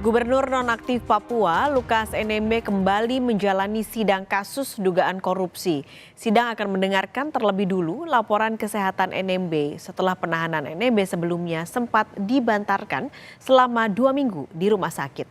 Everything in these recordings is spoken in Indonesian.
Gubernur nonaktif Papua, Lukas NMB kembali menjalani sidang kasus dugaan korupsi. Sidang akan mendengarkan terlebih dulu laporan kesehatan NMB setelah penahanan NMB sebelumnya sempat dibantarkan selama 2 minggu di rumah sakit.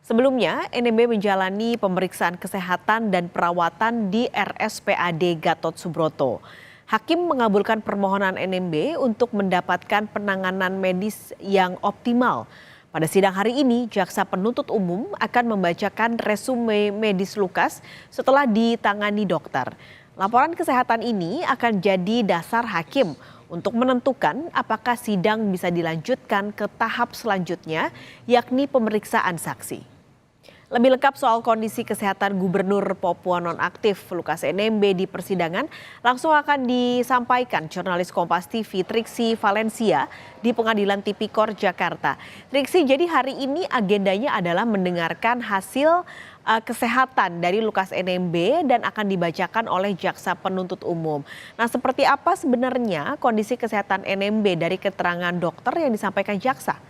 Sebelumnya, NMB menjalani pemeriksaan kesehatan dan perawatan di RSPAD Gatot Subroto. Hakim mengabulkan permohonan NMB untuk mendapatkan penanganan medis yang optimal. Pada sidang hari ini, Jaksa Penuntut Umum akan membacakan resume medis Lukas setelah ditangani dokter. Laporan kesehatan ini akan jadi dasar hakim untuk menentukan apakah sidang bisa dilanjutkan ke tahap selanjutnya, yakni pemeriksaan saksi. Lebih lengkap soal kondisi kesehatan Gubernur Papua nonaktif Lukas NMB di persidangan langsung akan disampaikan jurnalis Kompas TV Triksi Valencia di Pengadilan Tipikor Jakarta. Triksi, jadi hari ini agendanya adalah mendengarkan hasil kesehatan dari Lukas NMB dan akan dibacakan oleh Jaksa Penuntut Umum. Nah, seperti apa sebenarnya kondisi kesehatan NMB dari keterangan dokter yang disampaikan jaksa?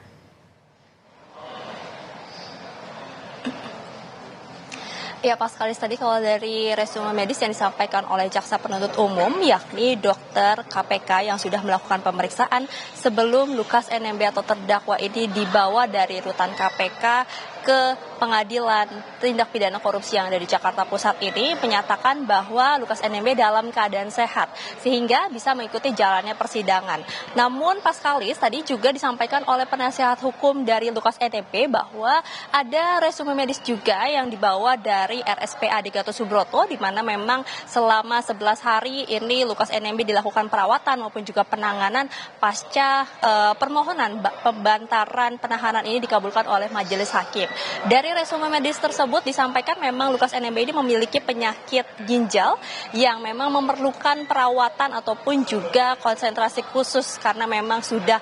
Ya, Pak Skalis, tadi kalau dari resume medis yang disampaikan oleh Jaksa Penuntut Umum, yakni dokter KPK yang sudah melakukan pemeriksaan sebelum Lukas NMB atau terdakwa ini dibawa dari rutan KPK ke Pengadilan Tindak Pidana Korupsi yang ada di Jakarta Pusat ini menyatakan bahwa Lukas NMB dalam keadaan sehat sehingga bisa mengikuti jalannya persidangan. Namun Pak Skalis, tadi juga disampaikan oleh penasihat hukum dari Lukas NMB bahwa ada resume medis juga yang dibawa dari RSPAD Gatot Subroto, di mana memang selama 11 hari ini Lukas NMB dilakukan perawatan maupun juga penanganan pasca permohonan pembantaran penahanan ini dikabulkan oleh majelis hakim. Dari resume medis tersebut disampaikan memang Lukas NMB ini memiliki penyakit ginjal yang memang memerlukan perawatan ataupun juga konsentrasi khusus karena memang sudah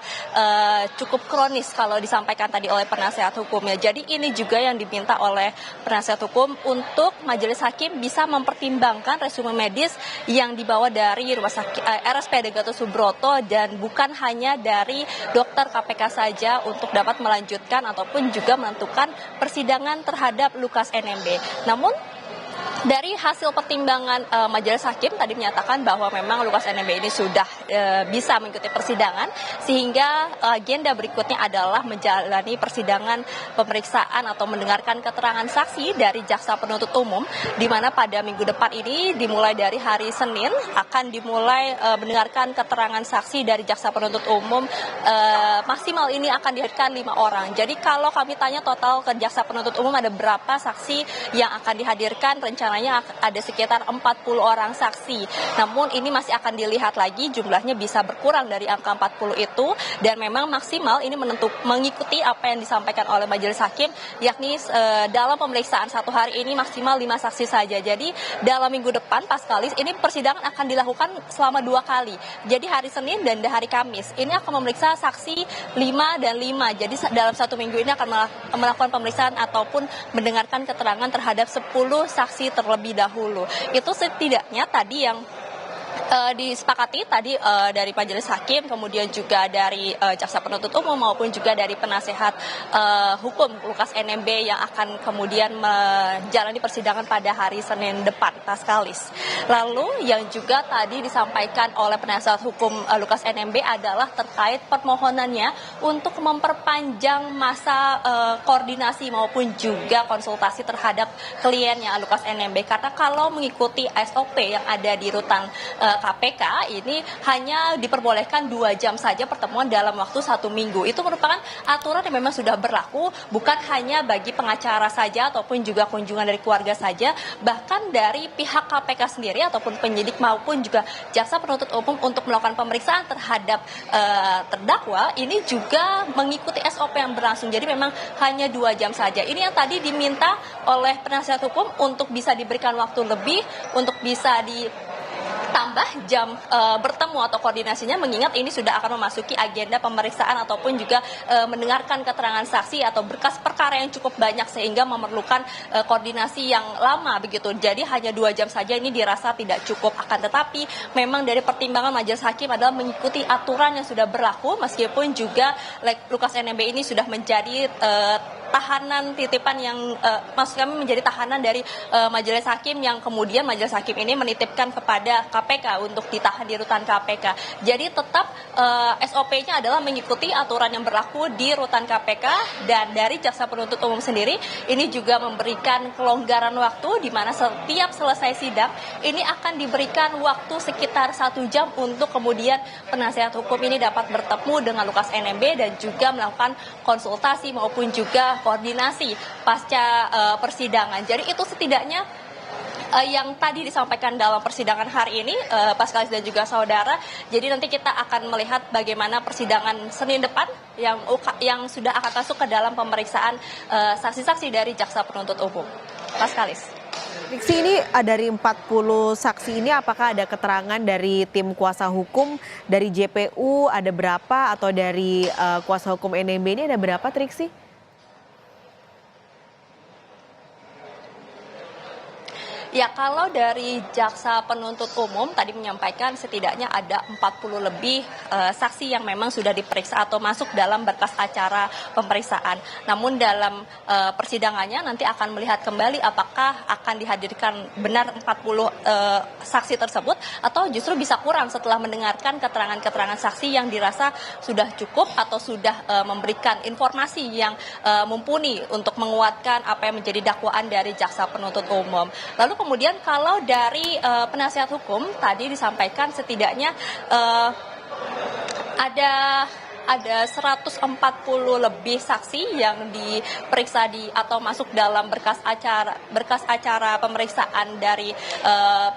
cukup kronis kalau disampaikan tadi oleh penasihat hukumnya. Jadi ini juga yang diminta oleh penasihat hukum untuk majelis hakim bisa mempertimbangkan resume medis yang dibawa dari rumah sakit RSPAD Gatot Subroto dan bukan hanya dari dokter KPK saja untuk dapat melanjutkan ataupun juga menentukan persidangan terhadap Lukas NMB. Namun dari hasil pertimbangan majelis hakim tadi menyatakan bahwa memang Lukas NMB ini sudah bisa mengikuti persidangan sehingga agenda berikutnya adalah menjalani persidangan pemeriksaan atau mendengarkan keterangan saksi dari Jaksa Penuntut Umum, di mana pada minggu depan ini dimulai dari hari Senin akan dimulai mendengarkan keterangan saksi dari Jaksa Penuntut Umum. Maksimal ini akan dihadirkan 5 orang. Jadi kalau kami tanya total ke Jaksa Penuntut Umum ada berapa saksi yang akan dihadirkan, rencananya ada sekitar 40 orang saksi. Namun ini masih akan dilihat lagi, jumlahnya bisa berkurang dari angka 40 itu, dan memang maksimal ini mengikuti apa yang disampaikan oleh majelis hakim, yakni dalam pemeriksaan 1 hari ini maksimal 5 saksi saja. Jadi dalam minggu depan Pak Skalis ini persidangan akan dilakukan selama 2 kali. Jadi hari Senin dan hari Kamis ini akan memeriksa saksi 5 dan 5. Jadi dalam 1 minggu ini akan melakukan pemeriksaan ataupun mendengarkan keterangan terhadap 10 saksi terlebih dahulu. Itu setidaknya tadi yang disepakati tadi dari majelis hakim, kemudian juga dari Jaksa Penuntut Umum maupun juga dari penasehat hukum Lukas NMB yang akan kemudian menjalani persidangan pada hari Senin depan, Pak Skalis. Lalu yang juga tadi disampaikan oleh penasehat hukum Lukas NMB adalah terkait permohonannya untuk memperpanjang masa koordinasi maupun juga konsultasi terhadap kliennya Lukas NMB, karena kalau mengikuti SOP yang ada di rutan KPK ini hanya diperbolehkan 2 jam saja pertemuan dalam waktu 1 minggu. Itu merupakan aturan yang memang sudah berlaku bukan hanya bagi pengacara saja ataupun juga kunjungan dari keluarga saja, bahkan dari pihak KPK sendiri ataupun penyidik maupun juga Jaksa Penuntut Umum untuk melakukan pemeriksaan terhadap terdakwa ini juga mengikuti SOP yang berlangsung. Jadi memang hanya 2 jam saja. Ini yang tadi diminta oleh penasihat hukum untuk bisa diberikan waktu lebih, untuk bisa tambah jam bertemu atau koordinasinya, mengingat ini sudah akan memasuki agenda pemeriksaan ataupun juga mendengarkan keterangan saksi atau berkas perkara yang cukup banyak sehingga memerlukan koordinasi yang lama begitu. Jadi hanya 2 jam saja ini dirasa tidak cukup, akan tetapi memang dari pertimbangan majelis hakim adalah mengikuti aturan yang sudah berlaku meskipun juga Lukas NMB ini sudah menjadi tahanan titipan yang maksud kami menjadi tahanan dari majelis hakim yang kemudian majelis hakim ini menitipkan kepada KPK untuk ditahan di rutan KPK. Jadi tetap SOP-nya adalah mengikuti aturan yang berlaku di rutan KPK, dan dari jaksa penuntut umum sendiri ini juga memberikan kelonggaran waktu di mana setiap selesai sidang ini akan diberikan waktu sekitar 1 jam untuk kemudian penasihat hukum ini dapat bertemu dengan Lukas NMB dan juga melakukan konsultasi maupun juga koordinasi pasca persidangan. Jadi itu setidaknya yang tadi disampaikan dalam persidangan hari ini, Paskalis dan juga saudara. Jadi nanti kita akan melihat bagaimana persidangan Senin depan yang sudah akan masuk ke dalam pemeriksaan saksi-saksi dari jaksa penuntut umum. Paskalis. Triksi, ini dari 40 saksi ini apakah ada keterangan dari tim kuasa hukum, dari JPU ada berapa, atau dari kuasa hukum NMB ini ada berapa, Triksi? Ya, kalau dari jaksa penuntut umum tadi menyampaikan setidaknya ada 40 lebih saksi yang memang sudah diperiksa atau masuk dalam berkas acara pemeriksaan. Namun dalam persidangannya nanti akan melihat kembali apakah akan dihadirkan benar 40 saksi tersebut atau justru bisa kurang setelah mendengarkan keterangan-keterangan saksi yang dirasa sudah cukup atau sudah memberikan informasi yang mumpuni untuk menguatkan apa yang menjadi dakwaan dari jaksa penuntut umum. Lalu kemudian kalau dari penasihat hukum tadi disampaikan setidaknya ada 140 lebih saksi yang diperiksa atau masuk dalam berkas acara pemeriksaan dari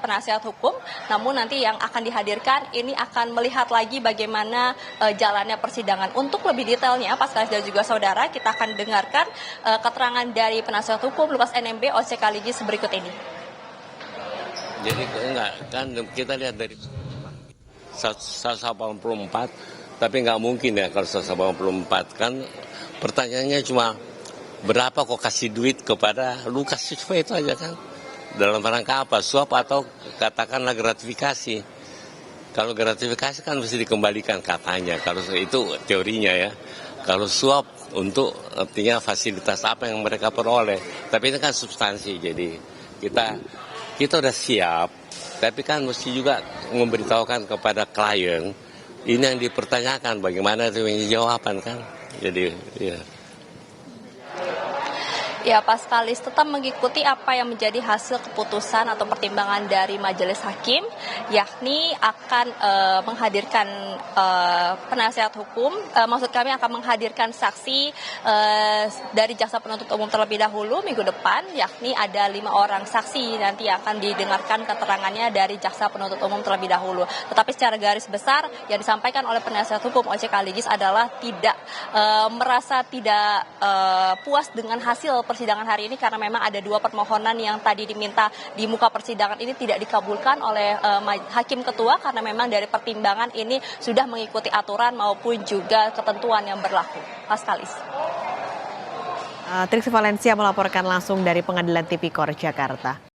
penasihat hukum. Namun nanti yang akan dihadirkan ini akan melihat lagi bagaimana jalannya persidangan. Untuk lebih detailnya, Paskalis dan juga saudara, kita akan dengarkan keterangan dari penasihat hukum Lukas NMB OC Kaligis berikut ini. Jadi enggak, kan kita lihat dari 184, tapi nggak mungkin ya kalau 184 kan pertanyaannya cuma berapa kok kasih duit kepada Lukas, cuma itu aja kan. Dalam rangka apa? Suap atau katakanlah gratifikasi. Kalau gratifikasi kan mesti dikembalikan katanya, kalau itu teorinya ya. Kalau suap untuk artinya fasilitas apa yang mereka peroleh. Tapi ini kan substansi, jadi kita udah siap, tapi kan mesti juga memberitahukan kepada klien, ini yang dipertanyakan, bagaimana itu jawaban kan. Jadi, ya. Ya, Paskalis tetap mengikuti apa yang menjadi hasil keputusan atau pertimbangan dari majelis hakim, yakni akan menghadirkan penasihat hukum, maksud kami akan menghadirkan saksi dari jaksa penuntut umum terlebih dahulu minggu depan, yakni ada 5 orang saksi nanti akan didengarkan keterangannya dari jaksa penuntut umum terlebih dahulu. Tetapi secara garis besar yang disampaikan oleh penasihat hukum OC Kaligis adalah merasa tidak puas dengan hasil persidangan hari ini karena memang ada 2 permohonan yang tadi diminta di muka persidangan ini tidak dikabulkan oleh hakim ketua karena memang dari pertimbangan ini sudah mengikuti aturan maupun juga ketentuan yang berlaku. Paskalis. Triksi Valencia melaporkan langsung dari Pengadilan Tipikor Jakarta.